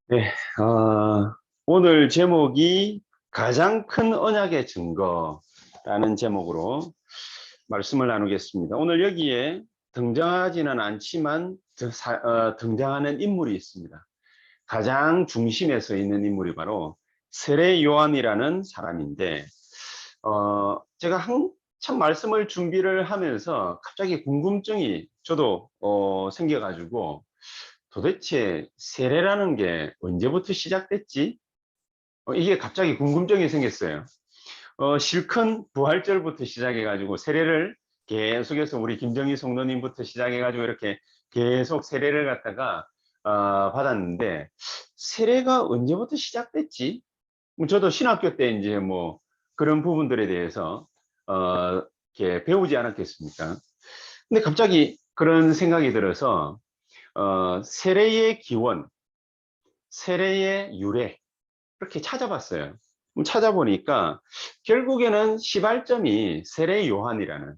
네, 오늘 제목이 가장 큰 언약의 증거라는 제목으로 말씀을 나누겠습니다. 오늘 여기에 등장하지는 않지만 등장하는 인물이 있습니다. 가장 중심에 서 있는 인물이 바로 세례 요한이라는 사람인데, 제가 한참 말씀을 준비를 하면서 갑자기 궁금증이 저도 생겨가지고 도대체 세례라는 게 언제부터 시작됐지? 이게 갑자기 궁금증이 생겼어요. 실컷 부활절부터 시작해가지고 세례를 계속해서 우리 김정희 성도님부터 시작해가지고 이렇게 계속 세례를 갖다가 받았는데 세례가 언제부터 시작됐지? 저도 신학교 때 이제 뭐 그런 부분들에 대해서 이렇게 배우지 않았겠습니까? 근데 갑자기 그런 생각이 들어서 세례의 기원, 세례의 유래 그렇게 찾아봤어요. 찾아보니까 결국에는 시발점이 세례 요한이라는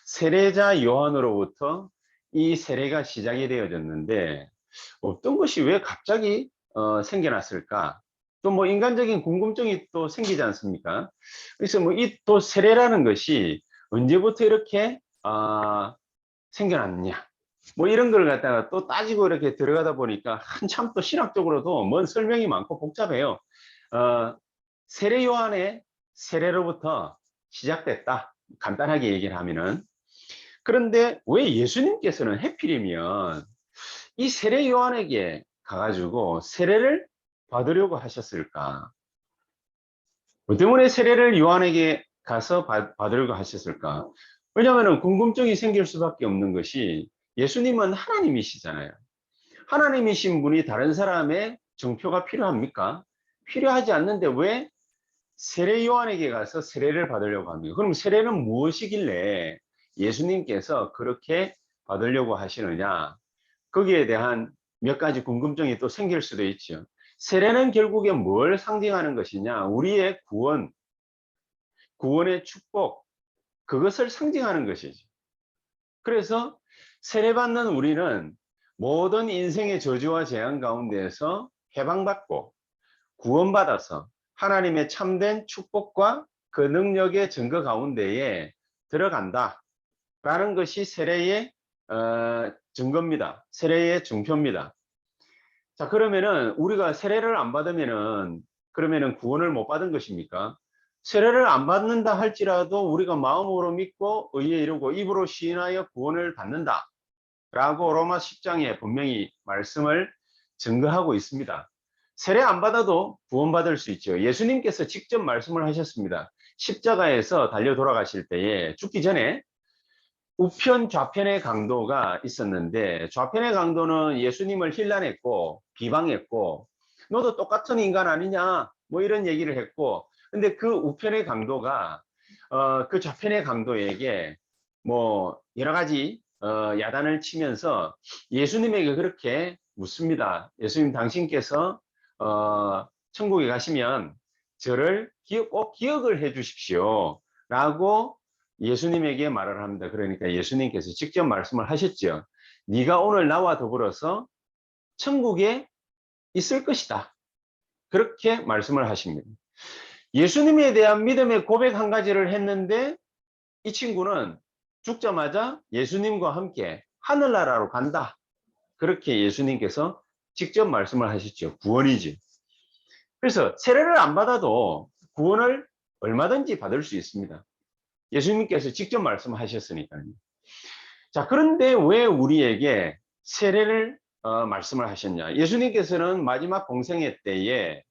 세례자 요한으로부터 이 세례가 시작이 되어졌는데 어떤 것이 왜 갑자기 생겨났을까? 또 뭐 인간적인 궁금증이 또 생기지 않습니까? 그래서 뭐 이 또 세례라는 것이 언제부터 이렇게 생겨났느냐? 뭐 이런 걸 갖다가 또 따지고 이렇게 들어가다 보니까 한참 또 신학적으로도 뭔 설명이 많고 복잡해요. 어, 세례 요한의 세례로부터 시작됐다. 간단하게 얘기를 하면은. 그런데 왜 예수님께서는 해필이면 이 세례 요한에게 가가지고 세례를 받으려고 하셨을까? 뭐 때문에 세례를 요한에게 가서 받으려고 하셨을까? 왜냐하면 궁금증이 생길 수밖에 없는 것이 예수님은 하나님이시잖아요. 하나님이신 분이 다른 사람의 정표가 필요합니까? 필요하지 않는데 왜 세례 요한에게 가서 세례를 받으려고 합니까? 그럼 세례는 무엇이길래 예수님께서 그렇게 받으려고 하시느냐? 거기에 대한 몇 가지 궁금증이 또 생길 수도 있죠. 세례는 결국에 뭘 상징하는 것이냐? 우리의 구원, 구원의 축복, 그것을 상징하는 것이죠. 그래서 세례받는 우리는 모든 인생의 저주와 재앙 가운데에서 해방받고 구원받아서 하나님의 참된 축복과 그 능력의 증거 가운데에 들어간다 라는 것이 세례의 증거입니다. 세례의 증표입니다. 자, 그러면은 우리가 세례를 안 받으면은 그러면은 구원을 못 받은 것입니까? 세례를 안 받는다 할지라도 우리가 마음으로 믿고 의에 이르고 입으로 시인하여 구원을 받는다 라고 로마 10장에 분명히 말씀을 증거하고 있습니다. 세례 안 받아도 구원받을 수 있죠. 예수님께서 직접 말씀을 하셨습니다. 십자가에서 달려 돌아가실 때에 죽기 전에 우편 좌편의 강도가 있었는데 좌편의 강도는 예수님을 힐난했고 비방했고 너도 똑같은 인간 아니냐 뭐 이런 얘기를 했고 근데 그 우편의 강도가 그 좌편의 강도에게 뭐 여러 가지 야단을 치면서 예수님에게 그렇게 묻습니다. 예수님 당신께서 천국에 가시면 저를 꼭 기억을 해 주십시오 라고 예수님에게 말을 합니다. 그러니까 예수님께서 직접 말씀을 하셨죠. 네가 오늘 나와 더불어서 천국에 있을 것이다. 그렇게 말씀을 하십니다. 예수님에 대한 믿음의 고백 한 가지를 했는데 이 친구는 죽자마자 예수님과 함께 하늘나라로 간다. 그렇게 예수님께서 직접 말씀을 하셨죠. 구원이지. 그래서 세례를 안 받아도 구원을 얼마든지 받을 수 있습니다. 예수님께서 직접 말씀하셨으니까요. 자, 그런데 왜 우리에게 세례를 말씀을 하셨냐? 예수님께서는 마지막 공생애 때에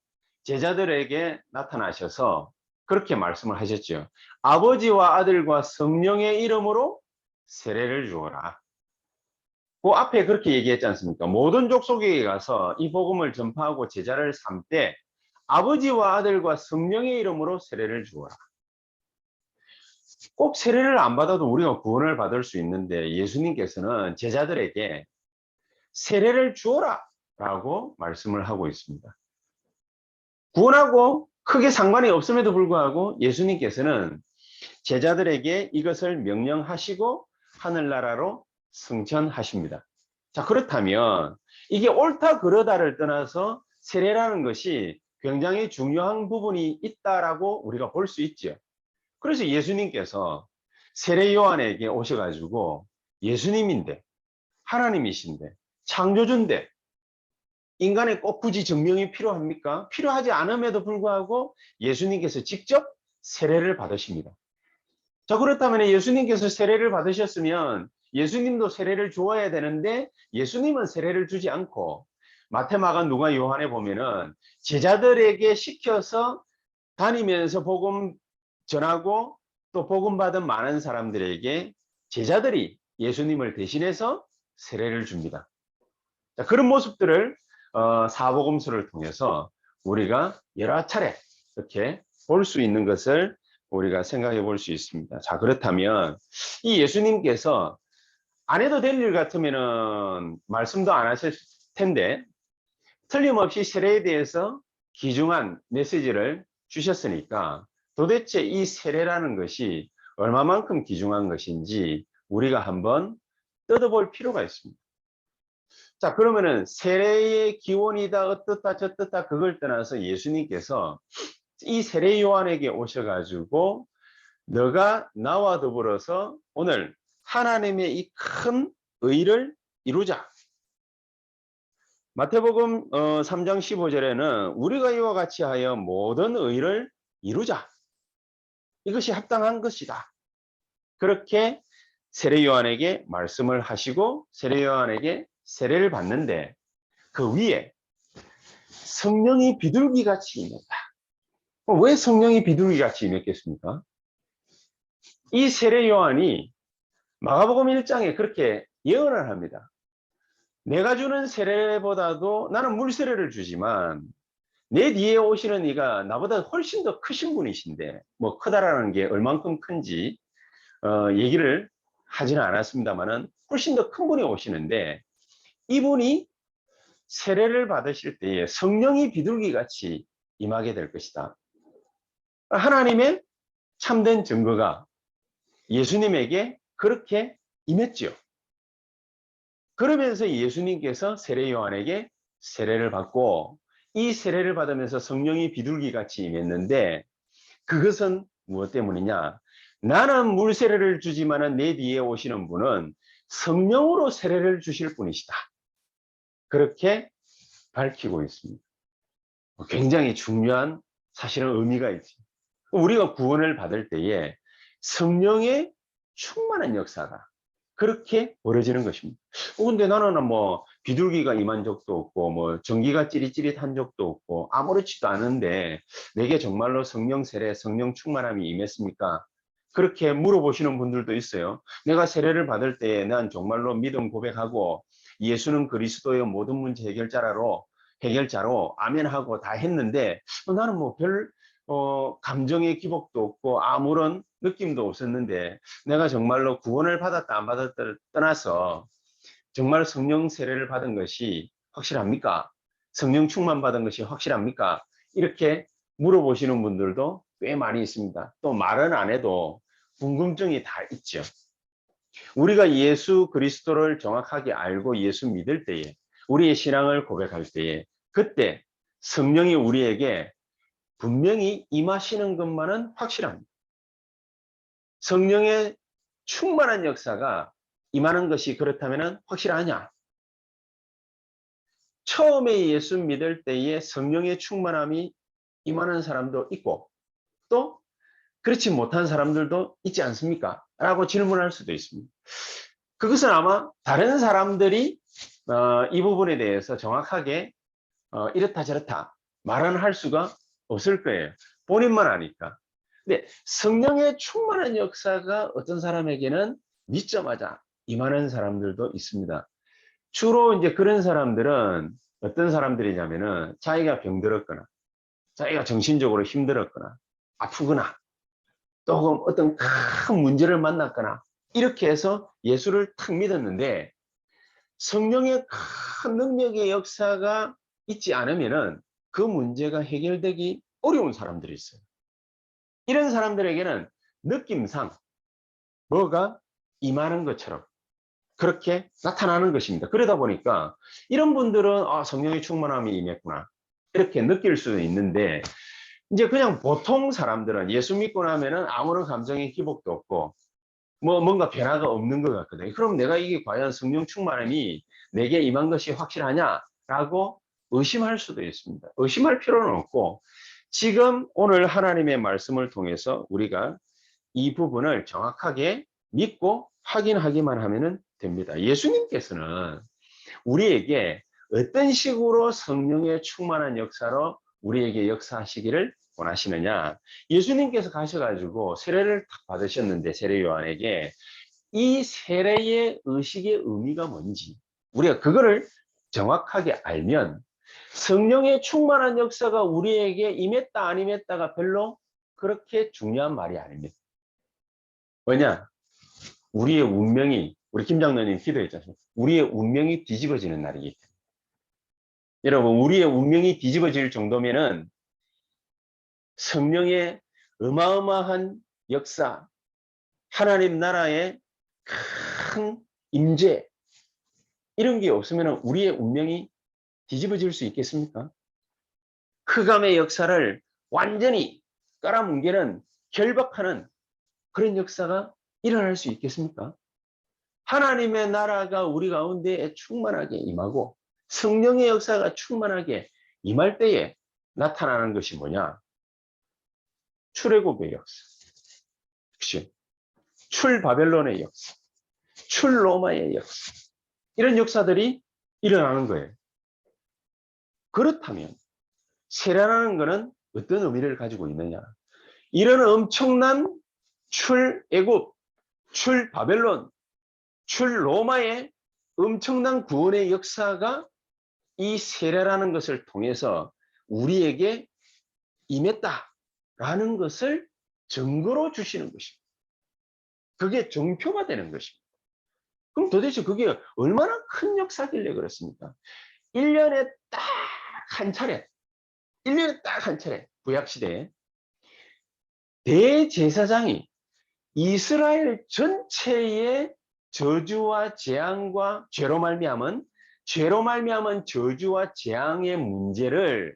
제자들에게 나타나셔서 그렇게 말씀을 하셨죠. 아버지와 아들과 성령의 이름으로 세례를 주어라. 그 앞에 그렇게 얘기했지 않습니까? 모든 족속에게 가서 이 복음을 전파하고 제자를 삼되 아버지와 아들과 성령의 이름으로 세례를 주어라. 꼭 세례를 안 받아도 우리가 구원을 받을 수 있는데 예수님께서는 제자들에게 세례를 주어라 라고 말씀을 하고 있습니다. 구원하고 크게 상관이 없음에도 불구하고 예수님께서는 제자들에게 이것을 명령하시고 하늘나라로 승천하십니다. 자, 그렇다면 이게 옳다 그러다를 떠나서 세례라는 것이 굉장히 중요한 부분이 있다라고 우리가 볼 수 있죠. 그래서 예수님께서 세례 요한에게 오셔가지고 예수님인데, 하나님이신데, 창조주인데 인간의 꼭 굳이 증명이 필요합니까? 필요하지 않음에도 불구하고 예수님께서 직접 세례를 받으십니다. 자, 그렇다면 예수님께서 세례를 받으셨으면 예수님도 세례를 주어야 되는데 예수님은 세례를 주지 않고 마태, 마가, 누가, 요한에 보면은 제자들에게 시켜서 다니면서 복음 전하고 또 복음 받은 많은 사람들에게 제자들이 예수님을 대신해서 세례를 줍니다. 자, 그런 모습들을 사복음서를 통해서 우리가 여러 차례 이렇게 볼 수 있는 것을 우리가 생각해 볼 수 있습니다. 자, 그렇다면 이 예수님께서 안 해도 될 일 같으면은 말씀도 안 하실 텐데 틀림없이 세례에 대해서 귀중한 메시지를 주셨으니까 도대체 이 세례라는 것이 얼마만큼 귀중한 것인지 우리가 한번 뜯어볼 필요가 있습니다. 자, 그러면은 세례의 기원이다 어떻다 저떻다 그걸 떠나서 예수님께서 이 세례 요한에게 오셔가지고 너가 나와 더불어서 오늘 하나님의 이 큰 의를 이루자. 마태복음 3장 15절에는 우리가 이와 같이 하여 모든 의를 이루자. 이것이 합당한 것이다. 그렇게 세례 요한에게 말씀을 하시고 세례 요한에게 세례를 받는데 그 위에 성령이 비둘기같이 임했다. 왜 성령이 비둘기같이 임했겠습니까? 이 세례 요한이 마가복음 1장에 그렇게 예언을 합니다. 내가 주는 세례보다도 나는 물세례를 주지만 내 뒤에 오시는 이가 나보다 훨씬 더 크신 분이신데 뭐 크다라는 게 얼만큼 큰지 얘기를 하지는 않았습니다만은 훨씬 더 큰 분이 오시는데 이분이 세례를 받으실 때에 성령이 비둘기같이 임하게 될 것이다. 하나님의 참된 증거가 예수님에게 그렇게 임했지요. 그러면서 예수님께서 세례 요한에게 세례를 받고 이 세례를 받으면서 성령이 비둘기같이 임했는데 그것은 무엇 때문이냐? 나는 물세례를 주지만은 내 뒤에 오시는 분은 성령으로 세례를 주실 분이시다. 그렇게 밝히고 있습니다. 굉장히 중요한 사실은 의미가 있죠. 우리가 구원을 받을 때에 성령의 충만한 역사가 그렇게 벌어지는 것입니다. 근데 나는 뭐 비둘기가 임한 적도 없고 뭐 전기가 찌릿찌릿한 적도 없고 아무렇지도 않은데 내게 정말로 성령 세례, 성령 충만함이 임했습니까? 그렇게 물어보시는 분들도 있어요. 내가 세례를 받을 때 난 정말로 믿음 고백하고 예수는 그리스도의 모든 문제 해결자로 아멘하고 다 했는데 나는 뭐 별 감정의 기복도 없고 아무런 느낌도 없었는데 내가 정말로 구원을 받았다 안 받았다를 떠나서 정말 성령 세례를 받은 것이 확실합니까? 성령 충만 받은 것이 확실합니까? 이렇게 물어보시는 분들도 꽤 많이 있습니다. 또 말은 안 해도 궁금증이 다 있죠. 우리가 예수 그리스도를 정확하게 알고 예수 믿을 때에 우리의 신앙을 고백할 때에 그때 성령이 우리에게 분명히 임하시는 것만은 확실합니다. 성령의 충만한 역사가 임하는 것이 그렇다면 확실하냐? 처음에 예수 믿을 때에 성령의 충만함이 임하는 사람도 있고 또 그렇지 못한 사람들도 있지 않습니까? 라고 질문할 수도 있습니다. 그것은 아마 다른 사람들이 이 부분에 대해서 정확하게 이렇다 저렇다 말은 할 수가 없을 거예요. 본인만 아니까. 근데 성령의 충만한 역사가 어떤 사람에게는 믿자마자 임하는 사람들도 있습니다. 주로 이제 그런 사람들은 어떤 사람들이냐면은 자기가 병들었거나 자기가 정신적으로 힘들었거나 아프거나 또 어떤 큰 문제를 만났거나 이렇게 해서 예수를 탁 믿었는데 성령의 큰 능력의 역사가 있지 않으면은 그 문제가 해결되기 어려운 사람들이 있어요. 이런 사람들에게는 느낌상 뭐가 임하는 것처럼 그렇게 나타나는 것입니다. 그러다 보니까 이런 분들은 성령의 충만함이 임했구나. 이렇게 느낄 수도 있는데, 이제 그냥 보통 사람들은 예수 믿고 나면은 아무런 감정의 기복도 없고 뭔가 변화가 없는 것 같거든요. 그럼 내가 이게 과연 성령 충만함이 내게 임한 것이 확실하냐라고 의심할 수도 있습니다. 의심할 필요는 없고, 지금 오늘 하나님의 말씀을 통해서 우리가 이 부분을 정확하게 믿고 확인하기만 하면 됩니다. 예수님께서는 우리에게 어떤 식으로 성령의 충만한 역사로 우리에게 역사하시기를 원하시느냐. 예수님께서 가셔가지고 세례를 딱 받으셨는데, 세례 요한에게 이 세례의 의식의 의미가 뭔지 우리가 그거를 정확하게 알면 성령의 충만한 역사가 우리에게 임했다 안 임했다가 별로 그렇게 중요한 말이 아닙니다. 왜냐? 우리의 운명이, 우리 김 장로님 기도했잖아요. 우리의 운명이 뒤집어지는 날이기 때문에. 여러분, 우리의 운명이 뒤집어질 정도면은 성령의 어마어마한 역사, 하나님 나라의 큰 임재, 이런 게 없으면 우리의 운명이 뒤집어질 수 있겠습니까? 흑암의 역사를 완전히 깔아뭉개는, 결박하는 그런 역사가 일어날 수 있겠습니까? 하나님의 나라가 우리 가운데에 충만하게 임하고 성령의 역사가 충만하게 임할 때에 나타나는 것이 뭐냐? 출애굽의 역사, 그치? 출바벨론의 역사, 출로마의 역사, 이런 역사들이 일어나는 거예요. 그렇다면 세례라는 것은 어떤 의미를 가지고 있느냐? 이런 엄청난 출애굽, 출바벨론, 출로마의 엄청난 구원의 역사가 이 세례라는 것을 통해서 우리에게 임했다라는 것을 증거로 주시는 것입니다. 그게 정표가 되는 것입니다. 그럼 도대체 그게 얼마나 큰 역사길래 그렇습니까? 1년에 딱 한 차례, 1년에 딱 한 차례, 구약시대에 대제사장이 이스라엘 전체의 저주와 재앙과 죄로 말미암은 저주와 재앙의 문제를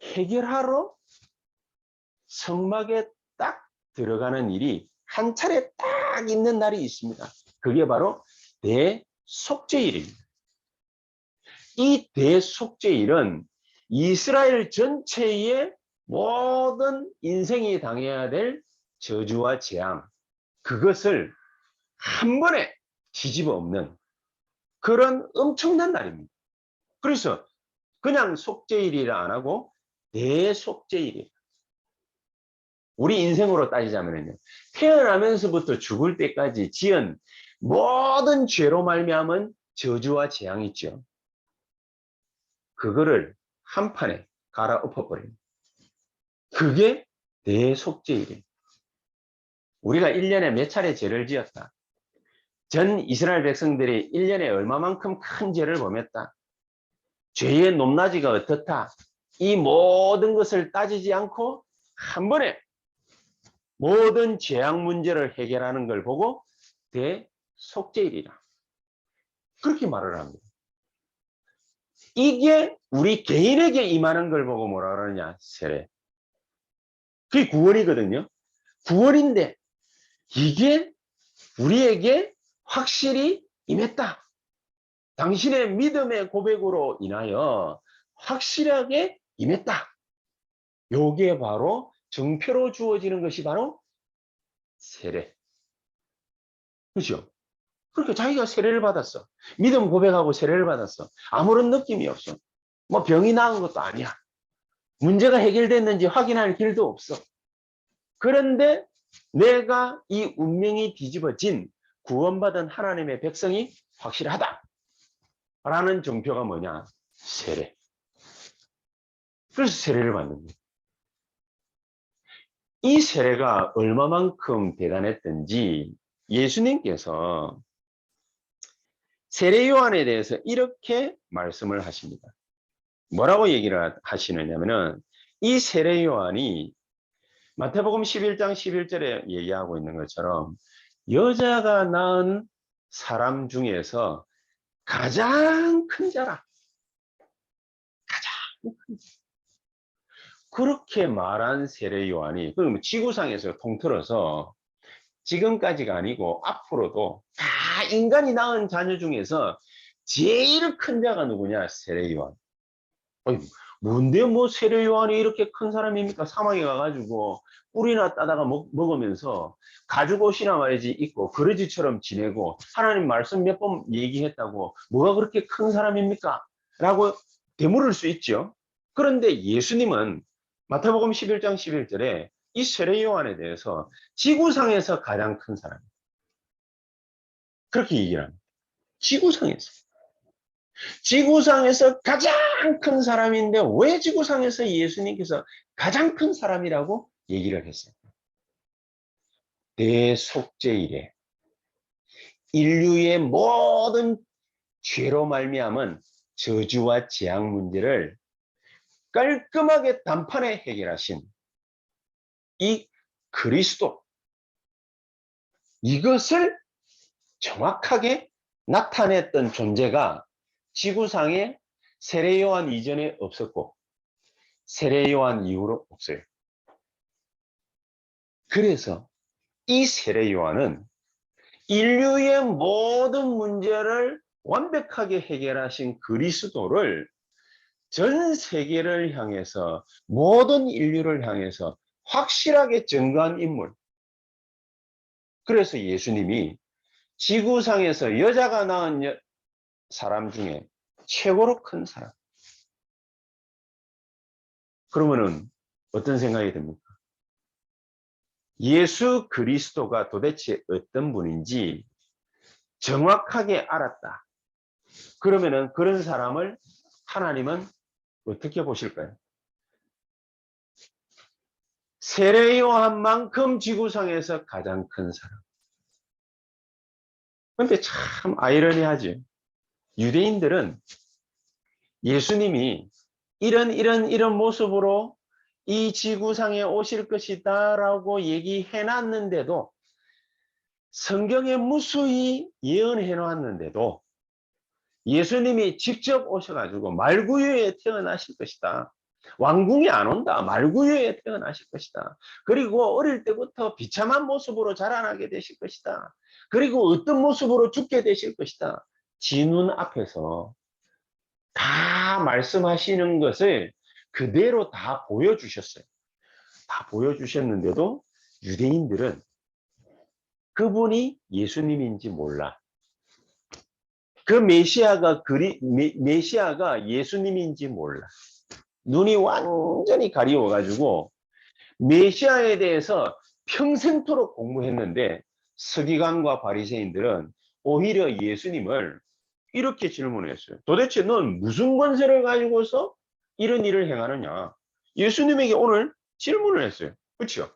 해결하러 성막에 딱 들어가는 일이 한 차례 딱 있는 날이 있습니다. 그게 바로 대속죄일입니다. 이 대속죄일은 이스라엘 전체의 모든 인생이 당해야 될 저주와 재앙, 그것을 한 번에 뒤집어 엎는 그런 엄청난 날입니다. 그래서 그냥 속죄일이라 안 하고 대속죄일이에요. 우리 인생으로 따지자면요, 태어나면서부터 죽을 때까지 지은 모든 죄로 말미암은 저주와 재앙이 있죠. 그거를 한 판에 갈아엎어버립니다. 그게 대속죄일이에요. 우리가 1년에 몇 차례 죄를 지었다. 전 이스라엘 백성들이 1년에 얼마만큼 큰 죄를 범했다. 죄의 높낮이가 어떻다. 이 모든 것을 따지지 않고 한 번에 모든 재앙 문제를 해결하는 걸 보고 대속죄일이라 그렇게 말을 합니다. 이게 우리 개인에게 임하는 걸 보고 뭐라 그러느냐? 세례. 그게 구원이거든요. 구원인데 이게 우리에게 확실히 임했다. 당신의 믿음의 고백으로 인하여 확실하게 임했다. 요게 바로 정표로 주어지는 것이 바로 세례. 그렇죠? 그렇게 자기가 세례를 받았어. 믿음 고백하고 세례를 받았어. 아무런 느낌이 없어. 뭐 병이 나은 것도 아니야. 문제가 해결됐는지 확인할 길도 없어. 그런데 내가 이 운명이 뒤집어진 구원받은 하나님의 백성이 확실하다. 라는 정표가 뭐냐? 세례. 그래서 세례를 받는 거예요. 이 세례가 얼마만큼 대단했던지 예수님께서 세례 요한에 대해서 이렇게 말씀을 하십니다. 뭐라고 얘기를 하시느냐면은 이 세례 요한이 마태복음 11장 11절에 얘기하고 있는 것처럼 여자가 낳은 사람 중에서 가장 큰 자라. 가장 큰 자. 그렇게 말한 세례 요한이, 그럼 지구상에서 통틀어서 지금까지가 아니고 앞으로도 다 인간이 낳은 자녀 중에서 제일 큰 자가 누구냐? 세례 요한. 아니, 뭔데 뭐 세례 요한이 이렇게 큰 사람입니까? 사막에 가가지고 꿀이나 따다가 먹으면서 가죽옷이나 말이지 입고 그러지처럼 지내고 하나님 말씀 몇 번 얘기했다고 뭐가 그렇게 큰 사람입니까? 라고 되물을 수 있죠. 그런데 예수님은 마태복음 11장 11절에 이 세례 요한에 대해서 지구상에서 가장 큰 사람, 그렇게 얘기를 합니다. 지구상에서. 지구상에서 가장 큰 사람인데 왜 지구상에서 예수님께서 가장 큰 사람이라고 얘기를 했어요? 대속죄 이래 인류의 모든 죄로 말미암은 저주와 재앙 문제를 깔끔하게 단판에 해결하신 이 그리스도, 이것을 정확하게 나타냈던 존재가 지구상에 세례 요한 이전에 없었고 세례 요한 이후로 없어요. 그래서 이 세례 요한은 인류의 모든 문제를 완벽하게 해결하신 그리스도를 전 세계를 향해서, 모든 인류를 향해서 확실하게 증거한 인물. 그래서 예수님이 지구상에서 여자가 낳은 사람 중에 최고로 큰 사람. 그러면은 어떤 생각이 듭니까? 예수 그리스도가 도대체 어떤 분인지 정확하게 알았다. 그러면은 그런 사람을 하나님은 어떻게 보실까요? 세례 요한만큼 지구상에서 가장 큰 사람. 근데 참 아이러니하지. 유대인들은 예수님이 이런 모습으로 이 지구상에 오실 것이다 라고 얘기해 놨는데도, 성경에 무수히 예언해 놨는데도 예수님이 직접 오셔가지고 말구유에 태어나실 것이다. 왕궁에 안 온다. 말구유에 태어나실 것이다. 그리고 어릴 때부터 비참한 모습으로 자라나게 되실 것이다. 그리고 어떤 모습으로 죽게 되실 것이다. 지 눈 앞에서 다 말씀하시는 것을 그대로 다 보여주셨어요. 다 보여주셨는데도 유대인들은 그분이 예수님인지 몰라. 그 메시아가 예수님인지 몰라. 눈이 완전히 가리워가지고 메시아에 대해서 평생토록 공부했는데, 서기관과 바리새인들은 오히려 예수님을 이렇게 질문했어요. 도대체 넌 무슨 권세를 가지고서 이런 일을 행하느냐? 예수님에게 오늘 질문을 했어요. 그렇죠?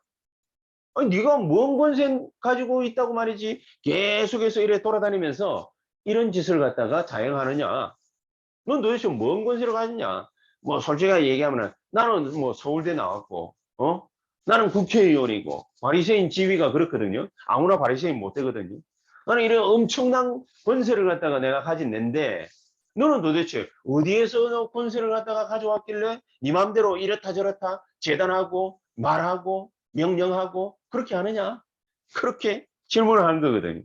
아니, 네가 뭔 권세 가지고 있다고 말이지 계속해서 이래 돌아다니면서 이런 짓을 갖다가 자행하느냐? 넌 도대체 뭔 권세를 가졌냐? 뭐 솔직하게 얘기하면 나는 뭐 서울대 나왔고, 나는 국회의원이고, 바리새인 지위가 그렇거든요. 아무나 바리새인 못 되거든요. 나는 이런 엄청난 권세를 갖다가 내가 가진 낸데, 너는 도대체 어디에서 권세를 갖다가 가져왔길래 네 맘대로 이렇다 저렇다 재단하고 말하고 명령하고 그렇게 하느냐? 그렇게 질문을 하는 거거든요.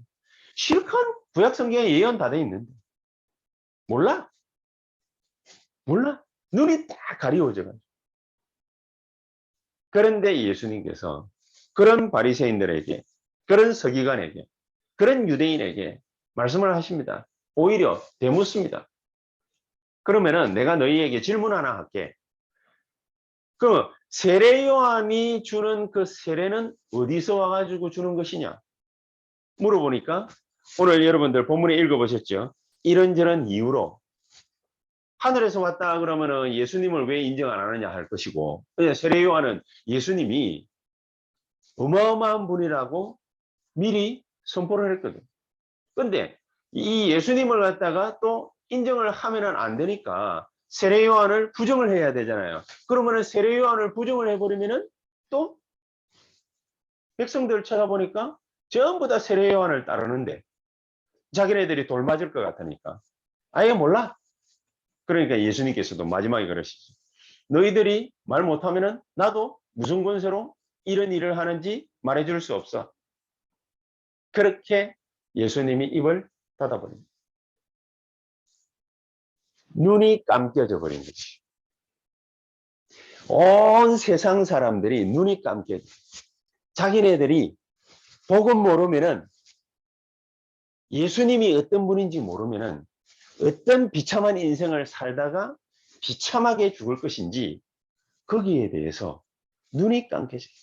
실컷 구약 성경에 예언 다 돼 있는데 몰라? 몰라? 눈이 딱 가리워져 가지고. 그런데 예수님께서 그런 바리새인들에게, 그런 서기관에게, 그런 유대인에게 말씀을 하십니다. 오히려 대묻습니다. 그러면은 내가 너희에게 질문 하나 할게. 그 세례 요한이 주는 그 세례는 어디서 와가지고 주는 것이냐? 물어보니까 오늘 여러분들 본문에 읽어보셨죠? 이런저런 이유로 하늘에서 왔다 그러면은 예수님을 왜 인정 안 하느냐 할 것이고, 세례 요한은 예수님이 어마어마한 분이라고 미리 선포를 했거든. 근데 이 예수님을 갖다가 또 인정을 하면은 안 되니까 세례 요한을 부정을 해야 되잖아요. 그러면은 세례 요한을 부정을 해버리면은 또 백성들 찾아보니까 전부 다 세례 요한을 따르는데 자기네들이 돌 맞을 것 같으니까 아예 몰라. 그러니까 예수님께서도 마지막에 그러시죠. 너희들이 말 못하면은 나도 무슨 권세로 이런 일을 하는지 말해줄 수 없어. 그렇게 예수님이 입을 닫아버립니다. 눈이 감겨져 버린 거지. 온 세상 사람들이 눈이 감겨져. 자기네들이 복음 모르면은, 예수님이 어떤 분인지 모르면은 어떤 비참한 인생을 살다가 비참하게 죽을 것인지 거기에 대해서 눈이 감겨져요.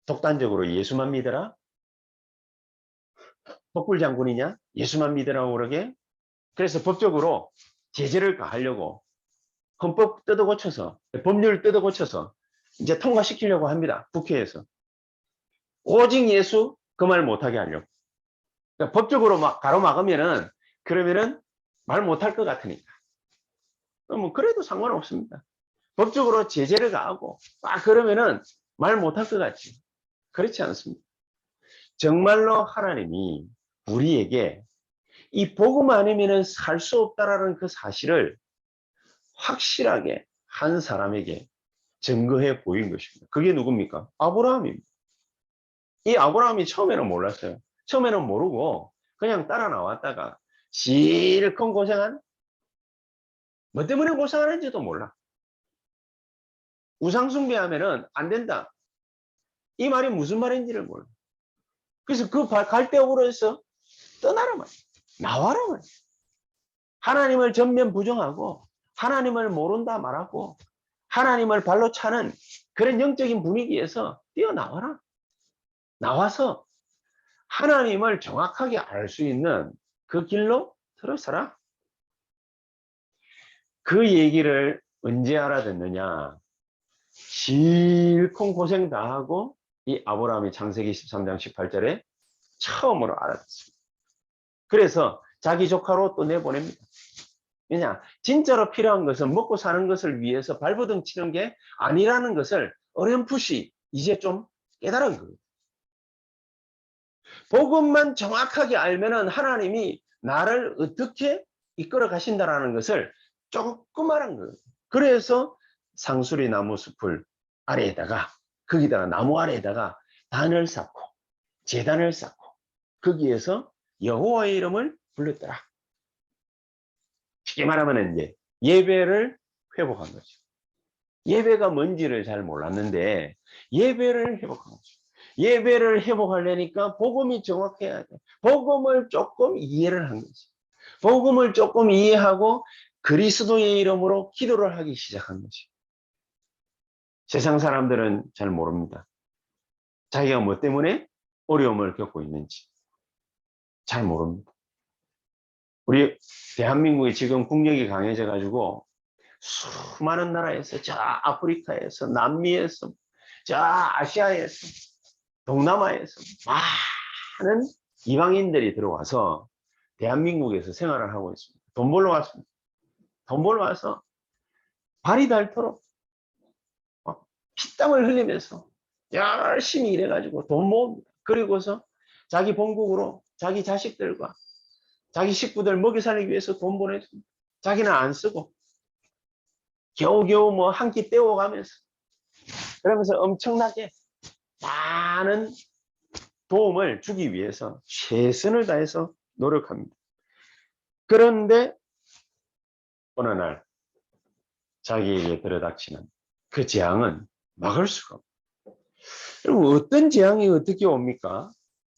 독단적으로 예수만 믿어라? 복불장군이냐? 예수만 믿으라고 그러게? 그래서 법적으로 제재를 가하려고 헌법 뜯어고쳐서, 법률 뜯어고쳐서 이제 통과시키려고 합니다. 국회에서. 오직 예수 그 말 못하게 하려고. 그러니까 법적으로 막 가로막으면은, 그러면은 말 못할 것 같으니까. 뭐 그래도 상관없습니다. 법적으로 제재를 가하고 그러면은 말 못할 것 같지. 그렇지 않습니다. 정말로 하나님이 우리에게 이 복음 아니면은 살 수 없다라는 그 사실을 확실하게 한 사람에게 증거해 보인 것입니다. 그게 누굽니까? 아브라함입니다. 이 아브라함이 처음에는 몰랐어요. 처음에는 모르고 그냥 따라 나왔다가 실컷 고생한, 뭐 때문에 고생하는지도 몰라. 우상숭배하면은 안 된다. 이 말이 무슨 말인지를 몰라. 그래서 그 갈대옥으로 해서 떠나라 말이야. 나와라 말이야. 하나님을 전면 부정하고 하나님을 모른다 말하고 하나님을 발로 차는 그런 영적인 분위기에서 뛰어나와라. 나와서 하나님을 정확하게 알 수 있는 그 길로 들어서라. 그 얘기를 언제 알아듣느냐? 실컷 고생 다 하고 이 아브라함이 창세기 13장 18절에 처음으로 알아듣습니다. 그래서 자기 조카로 또 내보냅니다. 왜냐? 진짜로 필요한 것은 먹고 사는 것을 위해서 발버둥 치는 게 아니라는 것을 어렴풋이 이제 좀 깨달은 거예요. 복음만 정확하게 알면은 하나님이 나를 어떻게 이끌어 가신다라는 것을 조금 알은 거예요. 그래서 상수리 나무 숲을 아래에다가, 거기다가 나무 아래에다가 단을 쌓고 제단을 쌓고 거기에서 여호와의 이름을 불렀더라. 쉽게 말하면 이제 예배를 회복한 거죠. 예배가 뭔지를 잘 몰랐는데 예배를 회복한 거죠. 예배를 회복하려니까 복음이 정확해야 돼. 복음을 조금 이해를 한 거지. 복음을 조금 이해하고 그리스도의 이름으로 기도를 하기 시작한 거지. 세상 사람들은 잘 모릅니다. 자기가 뭐 때문에 어려움을 겪고 있는지 잘 모릅니다. 우리 대한민국이 지금 국력이 강해져 가지고 수많은 나라에서, 저 아프리카에서, 남미에서, 저 아시아에서, 동남아에서 많은 이방인들이 들어와서 대한민국에서 생활을 하고 있습니다. 돈 벌러 왔습니다. 돈 벌러 와서 발이 닳도록 피땀을 흘리면서 열심히 일해가지고 돈 모읍니다. 그리고서 자기 본국으로 자기 자식들과 자기 식구들 먹여 살리기 위해서 돈 보내줍니다. 자기는 안 쓰고 겨우겨우 뭐 한 끼 때워가면서, 그러면서 엄청나게 많은 도움을 주기 위해서 최선을 다해서 노력합니다. 그런데 어느 날 자기에게 들어닥치는 그 재앙은 막을 수가 없어요. 어떤 재앙이 어떻게 옵니까?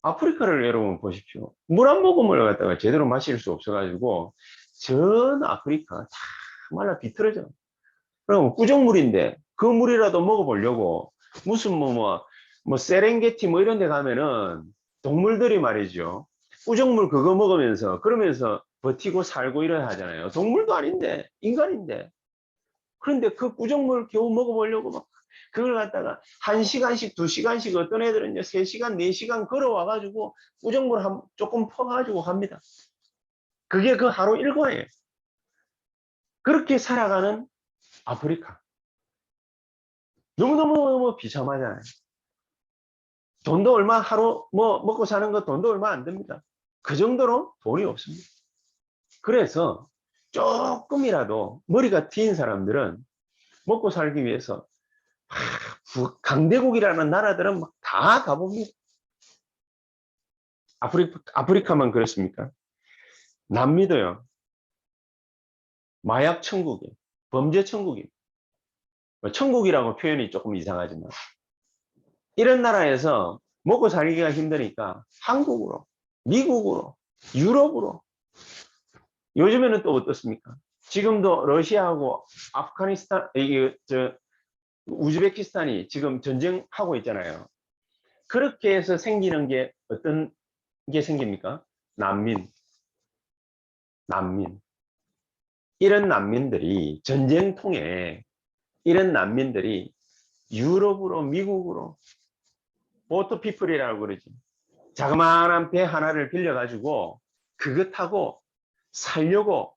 아프리카를 여러분 보십시오. 물 한 모금을 갖다가 제대로 마실 수 없어가지고 전 아프리카 다 말라 비틀어져. 그럼 꾸정물인데 그 물이라도 먹어보려고 무슨 뭐 세렝게티 뭐 이런 데 가면은 동물들이 말이죠. 꾸정물 그거 먹으면서 그러면서 버티고 살고 이래야 하잖아요. 동물도 아닌데 인간인데. 그런데 그 꾸정물 겨우 먹어보려고 막 그걸 갖다가 1시간씩 2시간씩 어떤 애들은요 3시간 4시간 걸어와가지고 꾸정물 조금 퍼가지고 갑니다. 그게 그 하루 일과예요. 그렇게 살아가는 아프리카. 너무너무 비참하잖아요. 돈도 얼마, 하루 뭐 먹고 사는 거 돈도 얼마 안 됩니다. 그 정도로 돈이 없습니다. 그래서 조금이라도 머리가 트인 사람들은 먹고 살기 위해서 강대국이라는 나라들은 막 다 가봅니다. 아프리카만 그렇습니까? 남미도요. 마약 천국이에요. 범죄 천국이에요. 천국이라고 표현이 조금 이상하지만 이런 나라에서 먹고 살기가 힘드니까 한국으로, 미국으로, 유럽으로. 요즘에는 또 어떻습니까? 지금도 러시아하고 아프가니스탄, 우즈베키스탄이 지금 전쟁하고 있잖아요. 그렇게 해서 생기는 게 어떤 게 생깁니까? 난민. 이런 난민들이 전쟁통에 이런 난민들이 유럽으로, 미국으로, 보트피플이라고 그러지. 자그마한 배 하나를 빌려가지고 그거 타고 살려고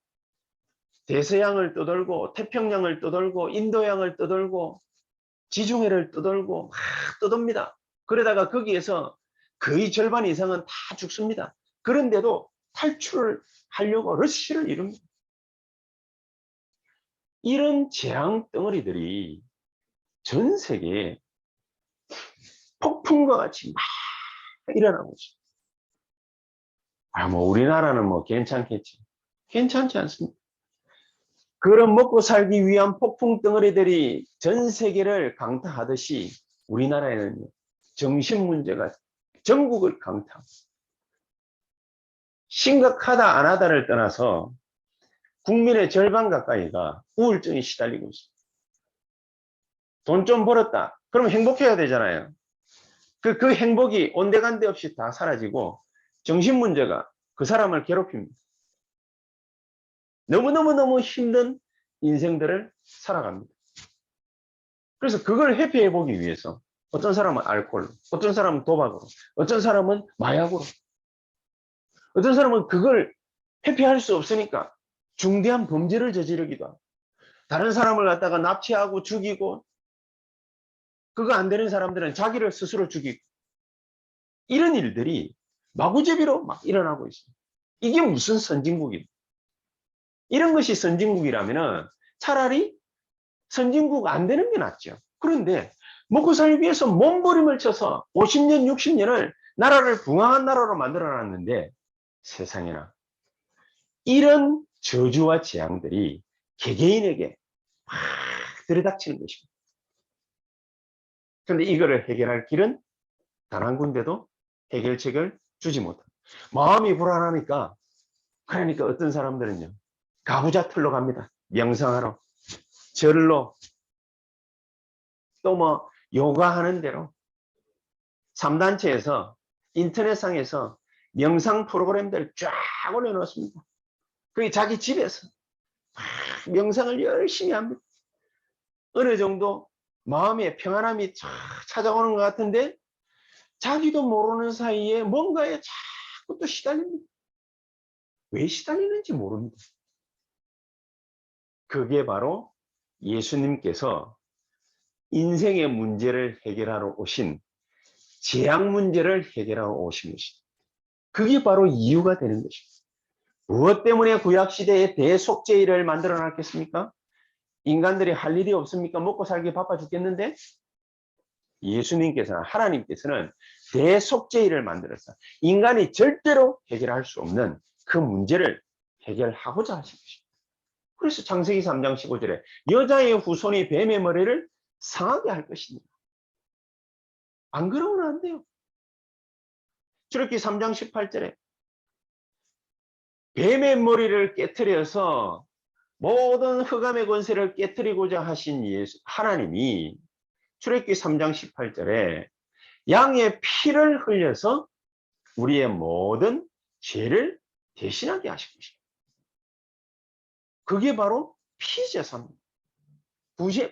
대서양을 떠돌고 태평양을 떠돌고 인도양을 떠돌고 지중해를 떠돌고 막 떠돕니다. 그러다가 거기에서 거의 절반 이상은 다 죽습니다. 그런데도 탈출을 하려고 러쉬를 이룹니다. 이런 재앙 덩어리들이 전 세계에 폭풍과 같이 막 일어나고 있습니다. 뭐 우리나라는 뭐 괜찮겠지. 괜찮지 않습니다. 그런 먹고 살기 위한 폭풍 덩어리들이 전 세계를 강타하듯이 우리나라에는 정신 문제가 전국을 강타합니다. 심각하다 안 하다를 떠나서 국민의 절반 가까이가 우울증에 시달리고 있습니다. 돈 좀 벌었다. 그럼 행복해야 되잖아요. 그 행복이 온데간데 없이 다 사라지고 정신 문제가 그 사람을 괴롭힙니다. 너무너무 힘든 인생들을 살아갑니다. 그래서 그걸 회피해 보기 위해서 어떤 사람은 알코올로, 어떤 사람은 도박으로, 어떤 사람은 마약으로, 어떤 사람은 그걸 회피할 수 없으니까 중대한 범죄를 저지르기도 하고 다른 사람을 갖다가 납치하고 죽이고 그거 안 되는 사람들은 자기를 스스로 죽이고 이런 일들이 마구잡이로 막 일어나고 있습니다. 이게 무슨 선진국입니까? 이런 것이 선진국이라면 차라리 선진국 안 되는 게 낫죠. 그런데 먹고 살기 위해서 몸부림을 쳐서 50년, 60년을 나라를 붕황한 나라로 만들어놨는데 세상에나 이런 저주와 재앙들이 개개인에게 막 들이닥치는 것입니다. 그런데 이거를 해결할 길은 단 한 군데도 해결책을 주지 못합니다. 마음이 불안하니까 그러니까 어떤 사람들은요 가부좌 틀로 갑니다. 명상하러, 절로, 또 뭐 요가하는 대로 3단체에서 인터넷상에서 명상 프로그램들 쫙 올려놓습니다. 그게 자기 집에서 명상을 열심히 합니다. 어느 정도 마음에 평안함이 찾아오는 것 같은데 자기도 모르는 사이에 뭔가에 자꾸 또 시달립니다. 왜 시달리는지 모릅니다. 그게 바로 예수님께서 인생의 문제를 해결하러 오신 재앙 문제를 해결하러 오신 것입니다. 그게 바로 이유가 되는 것입니다. 무엇 때문에 구약시대에 대속죄일을 만들어 놨겠습니까? 인간들이 할 일이 없습니까? 먹고 살기 바빠 죽겠는데 예수님께서는 하나님께서는 대속죄일을 만들어서 인간이 절대로 해결할 수 없는 그 문제를 해결하고자 하신 것입니다. 그래서 창세기 3장 15절에 여자의 후손이 뱀의 머리를 상하게 할 것입니다. 안 그러면 안 돼요. 출애굽기 3장 18절에 뱀의 머리를 깨트려서 모든 흑암의 권세를 깨트리고자 하신 하나님이 출애굽기 3장 18절에 양의 피를 흘려서 우리의 모든 죄를 대신하게 하신 것입니다. 그게 바로 피제사입니다.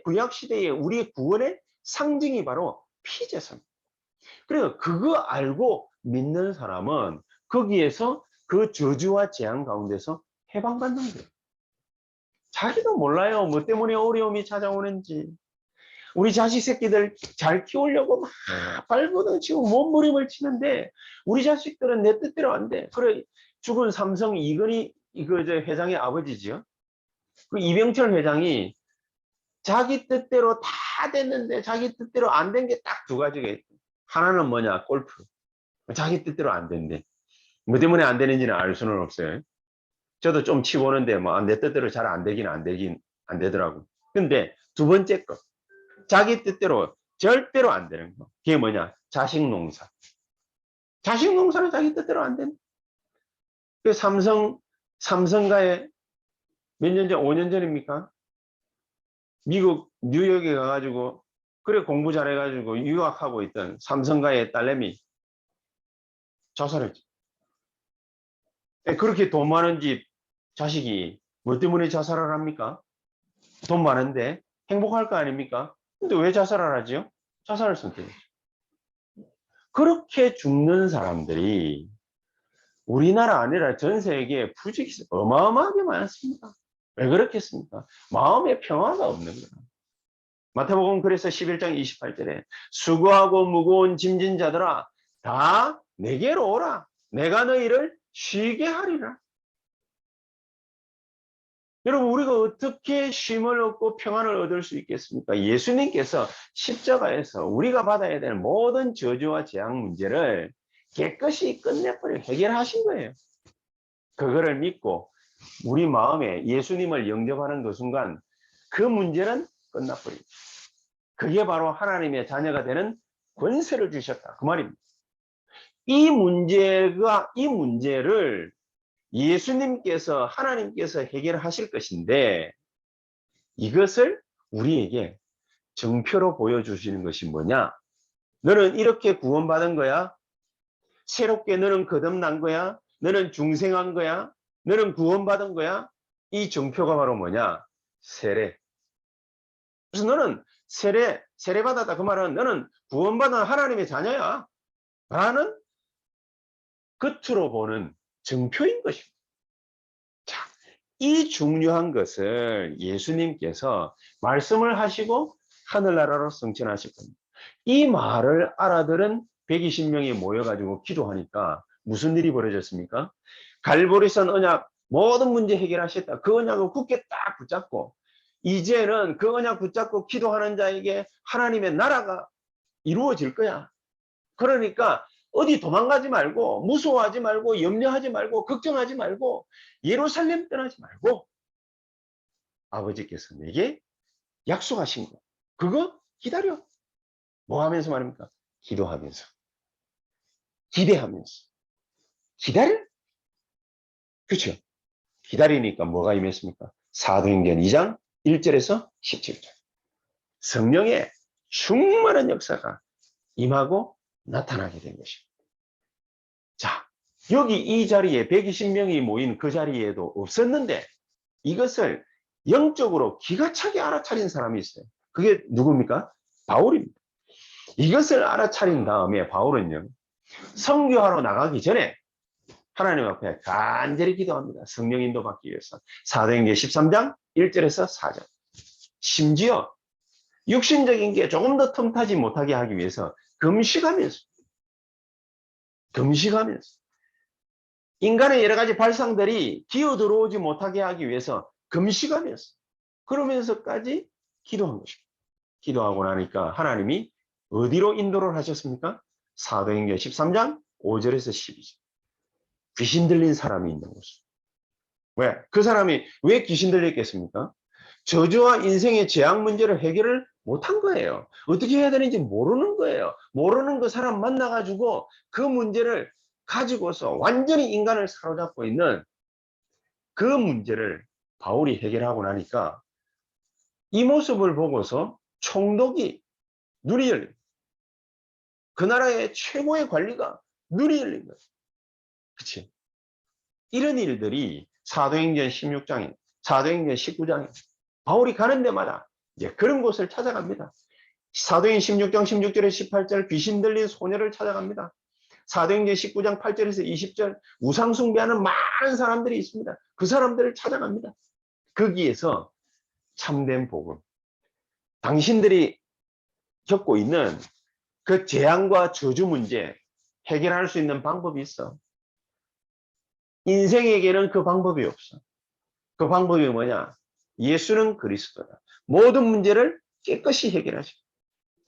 구약시대의 우리의 구원의 상징이 바로 피제사입니다. 그래서 그거 알고 믿는 사람은 거기에서 그 저주와 재앙 가운데서 해방받는 거예요. 자기도 몰라요. 뭐 때문에 어려움이 찾아오는지. 우리 자식 새끼들 잘 키우려고 막 발버둥치고 몸부림을 치는데 우리 자식들은 내 뜻대로 안 돼. 그래 죽은 삼성 이건희 회장의 아버지죠. 그 이병철 회장이 자기 뜻대로 다 됐는데 자기 뜻대로 안 된 게 딱 두 가지가 있고, 하나는 뭐냐? 골프. 자기 뜻대로 안 된대. 뭐 때문에 안 되는지는 알 수는 없어요. 저도 좀 치보는데 뭐 내 뜻대로 잘 안 되긴 안 되더라고. 근데 두 번째 거, 자기 뜻대로 절대로 안 되는 거. 그게 뭐냐? 자식 농사. 자식 농사는 자기 뜻대로 안 되는. 그 삼성가에 몇 년 전, 5년 전입니까? 미국 뉴욕에 가가지고 그래 공부 잘해가지고 유학하고 있던 삼성가의 딸내미 자살했죠. 그렇게 돈 많은 집 자식이 뭐 때문에 자살을 합니까? 돈 많은데 행복할 거 아닙니까? 근데 왜 자살을 하죠? 자살을 선택했죠. 그렇게 죽는 사람들이 우리나라 아니라 전 세계에 부직이 어마어마하게 많습니다. 왜 그렇겠습니까? 마음의 평화가 없는 거예요. 마태복음 그래서 11장 28절에 수고하고 무거운 짐진 자들아 다 내게로 오라. 내가 너희를 쉬게 하리라. 여러분, 우리가 어떻게 쉼을 얻고 평안을 얻을 수 있겠습니까? 예수님께서 십자가에서 우리가 받아야 될 모든 저주와 재앙 문제를 깨끗이 끝내버리고 해결하신 거예요. 그거를 믿고 우리 마음에 예수님을 영접하는 그 순간 그 문제는 끝나버리죠. 그게 바로 하나님의 자녀가 되는 권세를 주셨다. 그 말입니다. 이 문제를 예수님께서, 하나님께서 해결하실 것인데 이것을 우리에게 정표로 보여주시는 것이 뭐냐? 너는 이렇게 구원받은 거야? 새롭게 너는 거듭난 거야? 너는 중생한 거야? 너는 구원받은 거야? 이 정표가 바로 뭐냐? 세례. 그래서 너는 세례받았다. 그 말은 너는 구원받은 하나님의 자녀야. 라는 겉으로 보는 정표인 것입니다. 자, 이 중요한 것을 예수님께서 말씀을 하시고 하늘나라로 승천하실 겁니다. 이 말을 알아들은 120명이 모여가지고 기도하니까 무슨 일이 벌어졌습니까? 갈보리산 언약 모든 문제 해결하셨다. 그 언약을 굳게 딱 붙잡고 이제는 그 언약 붙잡고 기도하는 자에게 하나님의 나라가 이루어질 거야. 그러니까 어디 도망가지 말고 무서워하지 말고 염려하지 말고 걱정하지 말고 예루살렘 떠나지 말고 아버지께서 내게 약속하신 거 그거 기다려. 뭐 하면서 말입니까? 기도하면서 기대하면서 기다려. 그렇죠? 기다리니까 뭐가 임했습니까? 사도행전 2장 1절에서 17절 성령의 충만한 역사가 임하고 나타나게 된 것입니다. 자, 여기 이 자리에 120명이 모인 그 자리에도 없었는데 이것을 영적으로 기가 차게 알아차린 사람이 있어요. 그게 누굽니까? 바울입니다. 이것을 알아차린 다음에 바울은요, 선교하러 나가기 전에 하나님 앞에 간절히 기도합니다. 성령 인도 받기 위해서. 사도행전 13장 1절에서 4절. 심지어 육신적인 게 조금 더 틈타지 못하게 하기 위해서 금식하면서 인간의 여러 가지 발상들이 기어 들어오지 못하게 하기 위해서 금식하면서 그러면서까지 기도한 것입니다. 기도하고 나니까 하나님이 어디로 인도를 하셨습니까? 사도행전 13장 5절에서 12절. 귀신 들린 사람이 있는 곳. 왜? 그 사람이 왜 귀신 들렸겠습니까? 저주와 인생의 재앙 문제를 해결을 못한 거예요. 어떻게 해야 되는지 모르는 거예요. 모르는 그 사람 만나가지고 그 문제를 가지고서 완전히 인간을 사로잡고 있는 그 문제를 바울이 해결하고 나니까 이 모습을 보고서 총독이 눈이 열린 그 나라의 최고의 관리가 눈이 열린 거예요. 그치? 이런 일들이 사도행전 16장에, 사도행전 19장에 바울이 가는 데마다 이제 그런 곳을 찾아갑니다. 사도행전 16장 16절에서 18절 귀신 들린 소녀를 찾아갑니다. 사도행전 19장 8절에서 20절 우상 숭배하는 많은 사람들이 있습니다. 그 사람들을 찾아갑니다. 거기에서 참된 복음, 당신들이 겪고 있는 그 재앙과 저주 문제 해결할 수 있는 방법이 있어. 인생에게는 그 방법이 없어. 그 방법이 뭐냐? 예수는 그리스도다. 모든 문제를 깨끗이 해결하시고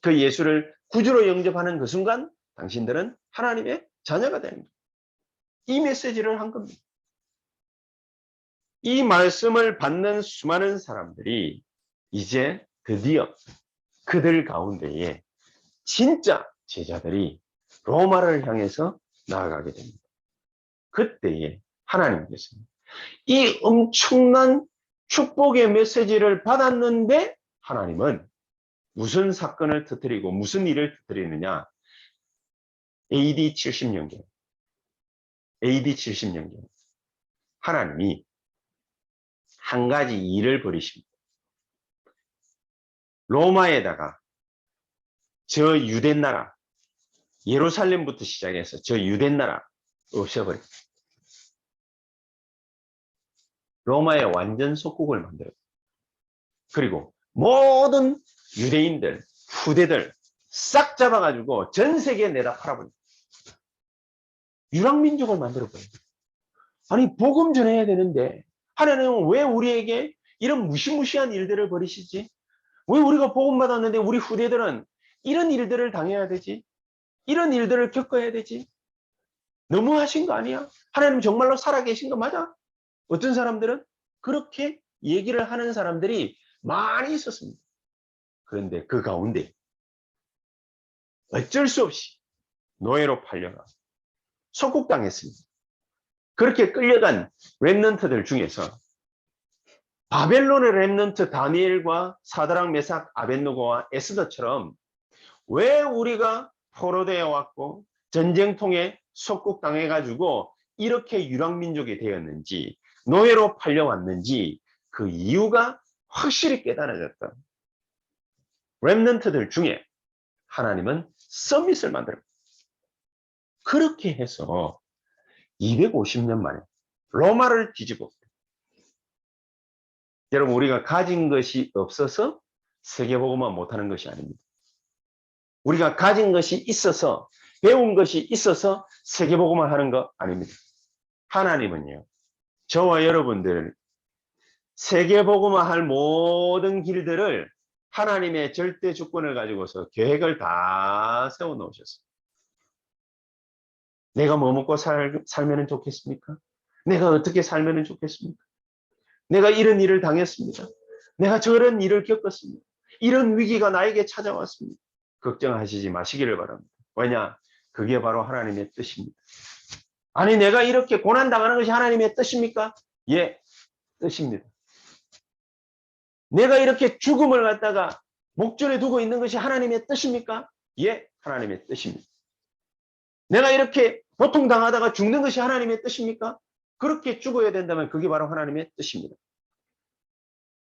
그 예수를 구주로 영접하는 그 순간 당신들은 하나님의 자녀가 되는 거예요. 이 메시지를 한 겁니다. 이 말씀을 받는 수많은 사람들이 이제 드디어 그들 가운데에 진짜 제자들이 로마를 향해서 나아가게 됩니다. 그때에 하나님께서 이 엄청난 축복의 메시지를 받았는데 하나님은 무슨 사건을 터뜨리고 무슨 일을 터뜨리느냐. AD 70년경 하나님이 한 가지 일을 벌이십니다. 로마에다가 저 유대 나라, 예루살렘부터 시작해서 저 유대 나라 없애버립니다. 로마의 완전 속국을 만들어요. 그리고 모든 유대인들, 후대들 싹 잡아가지고 전 세계에 내다 팔아버립니다. 유랑민족을 만들어버려요. 아니 복음 전해야 되는데 하나님은 왜 우리에게 이런 무시무시한 일들을 벌이시지? 왜 우리가 복음 받았는데 우리 후대들은 이런 일들을 당해야 되지? 이런 일들을 겪어야 되지? 너무하신 거 아니야? 하나님 정말로 살아계신 거 맞아? 어떤 사람들은 그렇게 얘기를 하는 사람들이 많이 있었습니다. 그런데 그 가운데 어쩔 수 없이 노예로 팔려가 속국당했습니다. 그렇게 끌려간 렘넌트들 중에서 바벨론의 렘넌트 다니엘과 사드락 메삭 아벳노고와 에스더처럼 왜 우리가 포로되어 왔고 전쟁통에 속국당해가지고 이렇게 유랑민족이 되었는지 노예로 팔려왔는지 그 이유가 확실히 깨달아졌다. 렘넌트들 중에 하나님은 서밋을 만들었다. 그렇게 해서 250년 만에 로마를 뒤집었어요. 여러분 우리가 가진 것이 없어서 세계복음만 못하는 것이 아닙니다. 우리가 가진 것이 있어서 배운 것이 있어서 세계복음을 하는 거 아닙니다. 하나님은요 저와 여러분들 세계복음화 할 모든 길들을 하나님의 절대 주권을 가지고서 계획을 다 세워놓으셨어요. 내가 뭐 먹고 살면 좋겠습니까? 내가 어떻게 살면 좋겠습니까? 내가 이런 일을 당했습니다. 내가 저런 일을 겪었습니다. 이런 위기가 나에게 찾아왔습니다. 걱정하시지 마시기를 바랍니다. 왜냐? 그게 바로 하나님의 뜻입니다. 아니 내가 이렇게 고난당하는 것이 하나님의 뜻입니까? 예, 뜻입니다. 내가 이렇게 죽음을 갖다가 목전에 두고 있는 것이 하나님의 뜻입니까? 예, 하나님의 뜻입니다. 내가 이렇게 고통당하다가 죽는 것이 하나님의 뜻입니까? 그렇게 죽어야 된다면 그게 바로 하나님의 뜻입니다.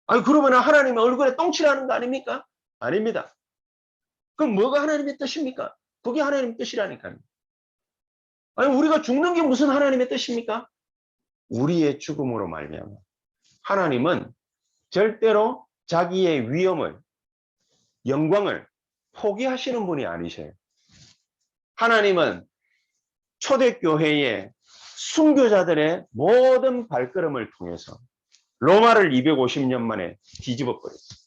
아니 그러면 하나님의 얼굴에 똥칠하는 거 아닙니까? 아닙니다. 그럼 뭐가 하나님의 뜻입니까? 그게 하나님의 뜻이라니까요. 아니 우리가 죽는 게 무슨 하나님의 뜻입니까? 우리의 죽음으로 말미암아 하나님은 절대로 자기의 위엄을 영광을 포기하시는 분이 아니셔요. 하나님은 초대교회의 순교자들의 모든 발걸음을 통해서 로마를 250년 만에 뒤집어 버렸어요.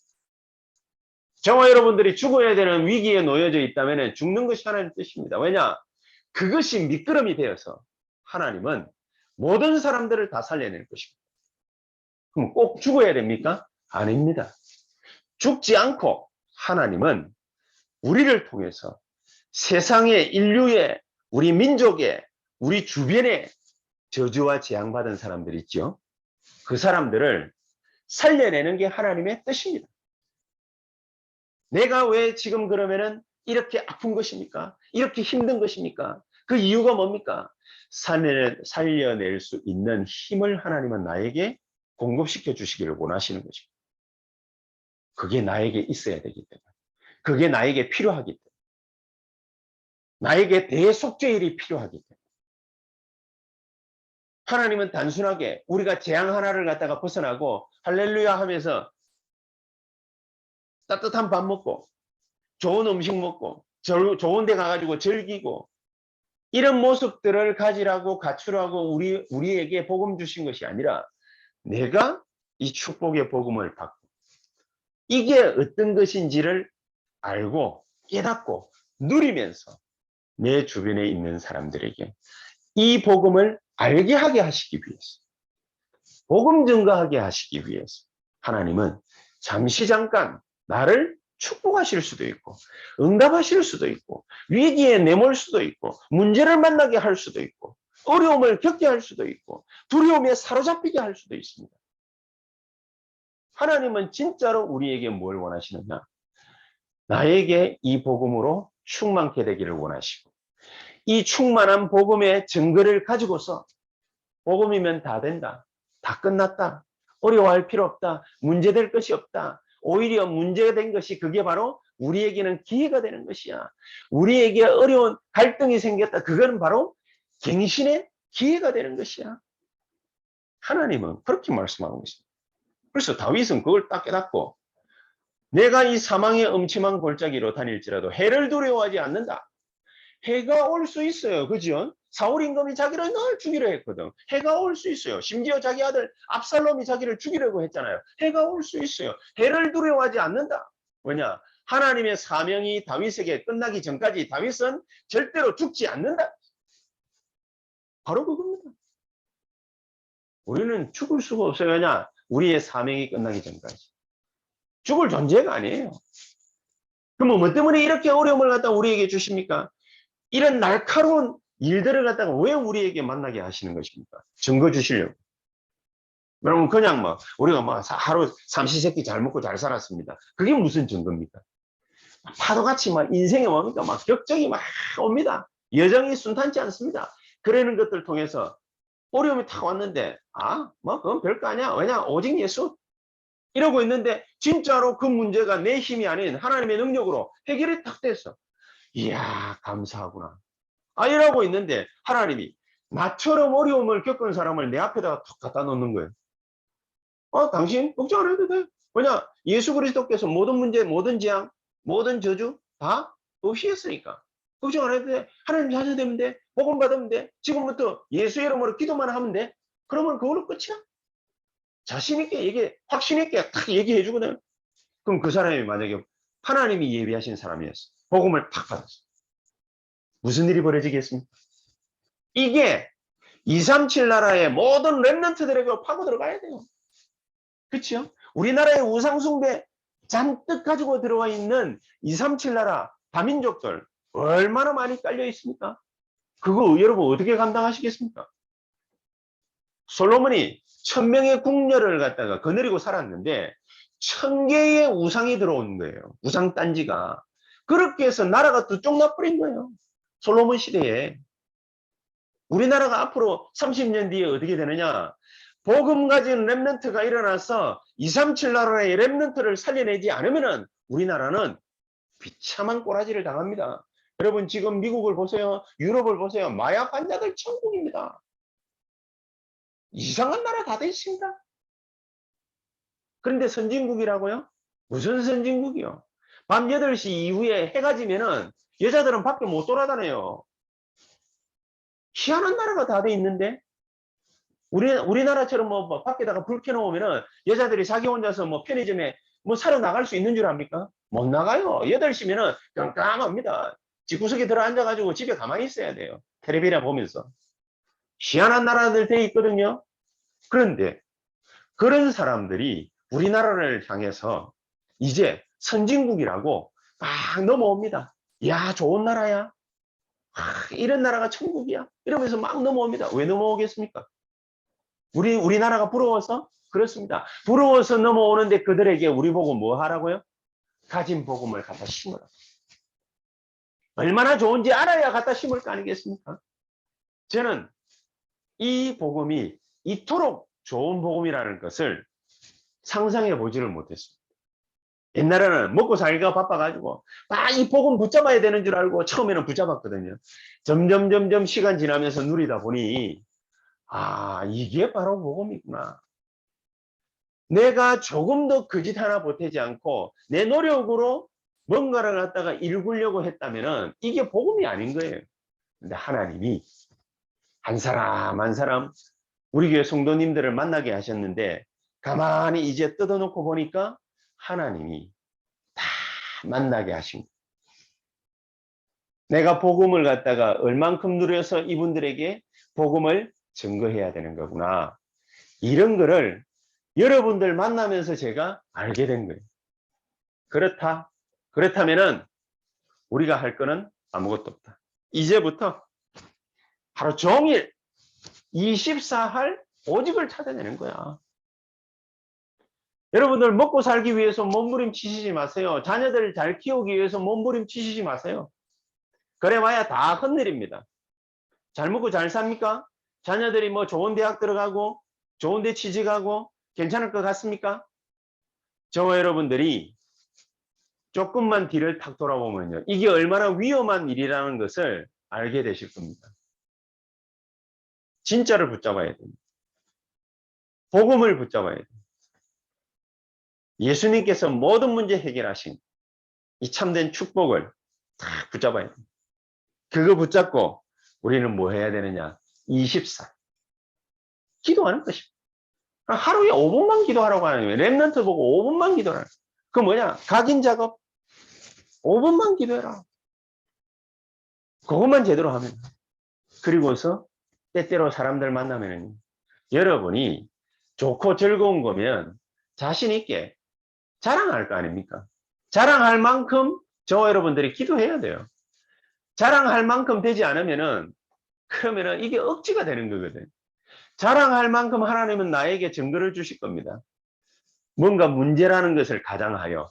저와 여러분들이 죽어야 되는 위기에 놓여져 있다면 죽는 것이 하나님의 뜻입니다. 왜냐? 그것이 미끄럼이 되어서 하나님은 모든 사람들을 다 살려낼 것입니다. 그럼 꼭 죽어야 됩니까? 아닙니다. 죽지 않고 하나님은 우리를 통해서 세상의 인류의 우리 민족의 우리 주변에 저주와 재앙받은 사람들 있죠. 그 사람들을 살려내는 게 하나님의 뜻입니다. 내가 왜 지금 그러면은 이렇게 아픈 것입니까? 이렇게 힘든 것입니까? 그 이유가 뭡니까? 살려낼 수 있는 힘을 하나님은 나에게 공급시켜 주시기를 원하시는 것입니다. 그게 나에게 있어야 되기 때문에. 그게 나에게 필요하기 때문에. 나에게 대속죄일이 필요하기 때문에. 하나님은 단순하게 우리가 재앙 하나를 갖다가 벗어나고 할렐루야 하면서 따뜻한 밥 먹고 좋은 음식 먹고 좋은 데 가가지고 즐기고 이런 모습들을 가지라고 갖추라고 우리에게 복음 주신 것이 아니라 내가 이 축복의 복음을 받고 이게 어떤 것인지를 알고 깨닫고 누리면서 내 주변에 있는 사람들에게 이 복음을 알게 하게 하시기 위해서, 복음 증거하게 하시기 위해서 하나님은 잠시 잠깐 나를 축복하실 수도 있고 응답하실 수도 있고 위기에 내몰 수도 있고 문제를 만나게 할 수도 있고 어려움을 겪게 할 수도 있고 두려움에 사로잡히게 할 수도 있습니다. 하나님은 진짜로 우리에게 뭘 원하시느냐? 나에게 이 복음으로 충만케 되기를 원하시고 이 충만한 복음의 증거를 가지고서 복음이면 다 된다. 다 끝났다. 어려워할 필요 없다. 문제될 것이 없다. 오히려 문제가 된 것이 그게 바로 우리에게는 기회가 되는 것이야. 우리에게 어려운 갈등이 생겼다. 그거는 바로 갱신의 기회가 되는 것이야. 하나님은 그렇게 말씀하고 있습니다. 그래서 다윗은 그걸 딱 깨닫고 내가 이 사망의 음침한 골짜기로 다닐지라도 해를 두려워하지 않는다. 해가 올 수 있어요. 그죠? 사울 임금이 자기를 늘 죽이려 했거든. 해가 올 수 있어요. 심지어 자기 아들 압살롬이 자기를 죽이려고 했잖아요. 해가 올 수 있어요. 해를 두려워하지 않는다. 왜냐? 하나님의 사명이 다윗에게 끝나기 전까지 다윗은 절대로 죽지 않는다. 바로 그겁니다. 우리는 죽을 수가 없어요. 왜냐? 우리의 사명이 끝나기 전까지. 죽을 존재가 아니에요. 그럼 뭐 때문에 이렇게 어려움을 갖다 우리에게 주십니까? 이런 날카로운 일들을 갖다가 왜 우리에게 만나게 하시는 것입니까? 증거 주시려고. 여러분 그냥 뭐 우리가 뭐 하루 삼시세끼 잘 먹고 잘 살았습니다. 그게 무슨 증거입니까? 파도같이 막 인생에 뭡니까? 막 격정이 막 옵니다. 여정이 순탄치 않습니다. 그러는 것들 통해서 어려움이 탁 왔는데 뭐 그건 별거 아니야. 왜냐? 오직 예수. 이러고 있는데 진짜로 그 문제가 내 힘이 아닌 하나님의 능력으로 해결이 탁 됐어. 이야 감사하구나. 이러고 있는데 하나님이 나처럼 어려움을 겪은 사람을 내 앞에다가 툭 갖다 놓는 거예요. 당신 걱정 안 해도 돼. 왜냐? 예수 그리스도께서 모든 문제, 모든 재앙, 모든 저주 다 없이했으니까. 걱정 안 해도 돼. 하나님 자녀되면 돼. 복음 받으면 돼. 지금부터 예수 이름으로 기도만 하면 돼. 그러면 그걸로 끝이야. 자신 있게 확신 있게 딱 얘기해 주거든. 그럼 그 사람이 만약에 하나님이 예비하신 사람이었어. 복음을 탁 받았어. 무슨 일이 벌어지겠습니까? 이게 237 나라의 모든 렘넌트들에게 파고 들어가야 돼요. 그렇죠? 우리나라의 우상숭배 잔뜩 가지고 들어와 있는 237 나라 다민족들 얼마나 많이 깔려 있습니까? 그거 여러분 어떻게 감당하시겠습니까? 솔로몬이 1000명의 궁녀를 갖다가 거느리고 살았는데 1000개의 우상이 들어온 거예요. 우상 단지가. 그렇게 해서 나라가 뚝 나버린 거예요. 솔로몬 시대에. 우리나라가 앞으로 30년 뒤에 어떻게 되느냐? 복음 가진 렘넌트가 일어나서 237 나라의 렘넌트를 살려내지 않으면은 우리나라는 비참한 꼬라지를 당합니다. 여러분 지금 미국을 보세요. 유럽을 보세요. 마약 환자들 천국입니다. 이상한 나라 다 돼 있습니다. 그런데 선진국이라고요? 무슨 선진국이요? 밤 8시 이후에 해가 지면은 여자들은 밖에 못 돌아다녀요. 희한한 나라가 다 돼 있는데 우리나라처럼 뭐 밖에다가 불 켜놓으면은 여자들이 자기 혼자서 뭐 편의점에 뭐 사러 나갈 수 있는 줄 압니까? 못 나가요. 8시면은 깜깜합니다. 집구석에 들어 앉아가지고 집에 가만히 있어야 돼요. 텔레비전 보면서. 희한한 나라들 돼 있거든요. 그런데 그런 사람들이 우리나라를 향해서 이제 선진국이라고 막 넘어옵니다. 야, 좋은 나라야. 이런 나라가 천국이야. 이러면서 막 넘어옵니다. 왜 넘어오겠습니까? 우리나라가 부러워서? 그렇습니다. 부러워서 넘어오는데 그들에게 우리 보고 뭐 하라고요? 가진 복음을 갖다 심으라. 얼마나 좋은지 알아야 갖다 심을 거 아니겠습니까? 저는 이 복음이 이토록 좋은 복음이라는 것을 상상해 보지를 못했습니다. 옛날에는 먹고 살기가 바빠가지고 이 복음 붙잡아야 되는 줄 알고 처음에는 붙잡았거든요. 점점 시간 지나면서 누리다 보니 이게 바로 복음이구나. 내가 조금 더 그 짓 하나 보태지 않고 내 노력으로 뭔가를 갖다가 일구려고 했다면 이게 복음이 아닌 거예요. 근데 하나님이 한 사람 한 사람 우리 교회 성도님들을 만나게 하셨는데 가만히 이제 뜯어놓고 보니까 하나님이 다 만나게 하신 거예요. 내가 복음을 갖다가 얼만큼 누려서 이분들에게 복음을 증거해야 되는 거구나. 이런 거를 여러분들 만나면서 제가 알게 된 거예요. 그렇다면은 우리가 할 거는 아무것도 없다. 이제부터 하루 종일 24할 오직을 찾아내는 거야. 여러분들 먹고 살기 위해서 몸부림치시지 마세요. 자녀들 잘 키우기 위해서 몸부림치시지 마세요. 그래봐야 다 헛일입니다. 잘 먹고 잘 삽니까? 자녀들이 뭐 좋은 대학 들어가고 좋은 데 취직하고 괜찮을 것 같습니까? 저와 여러분들이 조금만 뒤를 탁 돌아보면요. 이게 얼마나 위험한 일이라는 것을 알게 되실 겁니다. 진짜를 붙잡아야 됩니다. 복음을 붙잡아야 됩니다. 예수님께서 모든 문제 해결하신 이 참된 축복을 딱 붙잡아야 됩니다. 그거 붙잡고 우리는 뭐 해야 되느냐? 24. 기도하는 것입니다. 하루에 5분만 기도하라고 하는 거예요. 랩런트 보고 5분만 기도하라. 그 뭐냐? 각인 작업. 5분만 기도해라. 그것만 제대로 하면. 그리고서 때때로 사람들 만나면 여러분이 좋고 즐거운 거면 자신 있게 자랑할 거 아닙니까? 자랑할 만큼 저와 여러분들이 기도해야 돼요. 자랑할 만큼 되지 않으면은 그러면은 이게 억지가 되는 거거든. 자랑할 만큼 하나님은 나에게 증거를 주실 겁니다. 뭔가 문제라는 것을 가장하여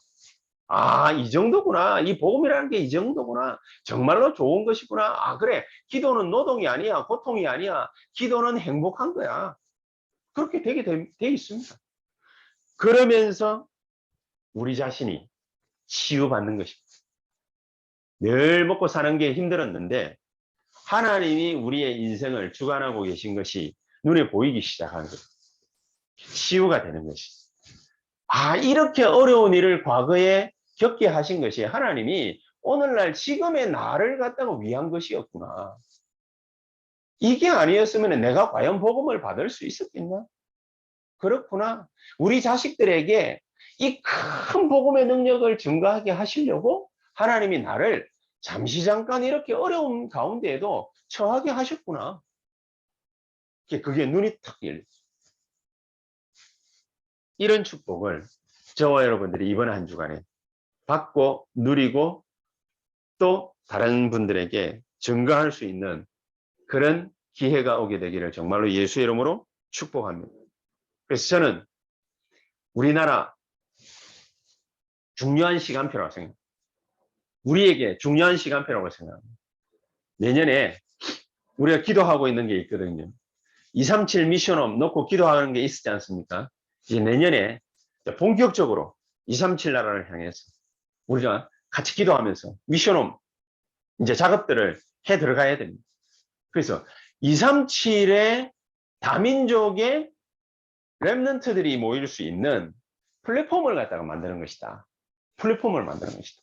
이 정도구나. 이 복음이라는 게 이 정도구나. 정말로 좋은 것이구나. 그래. 기도는 노동이 아니야. 고통이 아니야. 기도는 행복한 거야. 그렇게 되게 돼 있습니다. 그러면서 우리 자신이 치유받는 것입니다. 늘 먹고 사는 게 힘들었는데 하나님이 우리의 인생을 주관하고 계신 것이 눈에 보이기 시작하는 거예요. 치유가 되는 것이. 이렇게 어려운 일을 과거에 겪게 하신 것이 하나님이 오늘날 지금의 나를 갖다가 위한 것이었구나. 이게 아니었으면 내가 과연 복음을 받을 수 있었겠나? 그렇구나. 우리 자식들에게 이 큰 복음의 능력을 증가하게 하시려고 하나님이 나를 잠시 잠깐 이렇게 어려운 가운데에도 처하게 하셨구나. 그게 눈이 탁 열렸어요. 이런 축복을 저와 여러분들이 이번 한 주간에 받고 누리고 또 다른 분들에게 증거할 수 있는 그런 기회가 오게 되기를 정말로 예수의 이름으로 축복합니다. 그래서 저는 우리나라 중요한 시간표라고 생각합니다. 우리에게 중요한 시간표라고 생각합니다. 내년에 우리가 기도하고 있는 게 있거든요. 237 미션홈 놓고 기도하는 게 있지 않습니까? 이제 내년에 본격적으로 237 나라를 향해서 우리가 같이 기도하면서 미션홈 이제 작업들을 해 들어가야 됩니다. 그래서 237의 다민족의 렘넌트들이 모일 수 있는 플랫폼을 갖다가 만드는 것이다. 플랫폼을 만드는 것이다.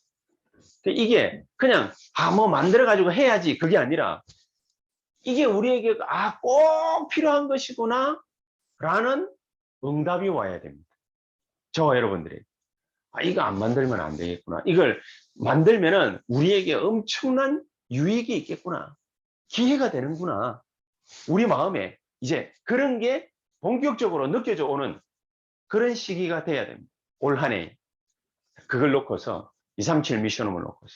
이게 그냥 뭐 만들어가지고 해야지 그게 아니라 이게 우리에게 꼭 필요한 것이구나 라는 응답이 와야 됩니다. 저와 여러분들이 이거 안 만들면 안 되겠구나. 이걸 만들면은 우리에게 엄청난 유익이 있겠구나. 기회가 되는구나. 우리 마음에 이제 그런 게 본격적으로 느껴져 오는 그런 시기가 돼야 됩니다. 올 한 해 그걸 놓고서 237 미션홈을 놓고서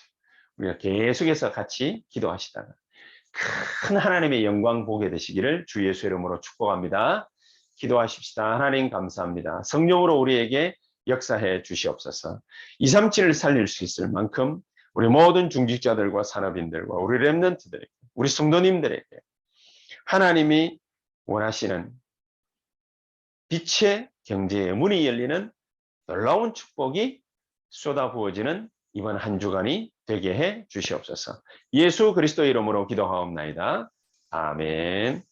우리가 계속해서 같이 기도하시다가 큰 하나님의 영광 보게 되시기를 주 예수 이름으로 축복합니다. 기도하십시다. 하나님 감사합니다. 성령으로 우리에게 역사해 주시옵소서. 237을 살릴 수 있을 만큼 우리 모든 중직자들과 산업인들과 우리 렘넌트들에게 우리 성도님들에게 하나님이 원하시는 빛의 경제의 문이 열리는 놀라운 축복이 쏟아부어지는 이번 한 주간이 되게 해 주시옵소서. 예수 그리스도 이름으로 기도하옵나이다. 아멘.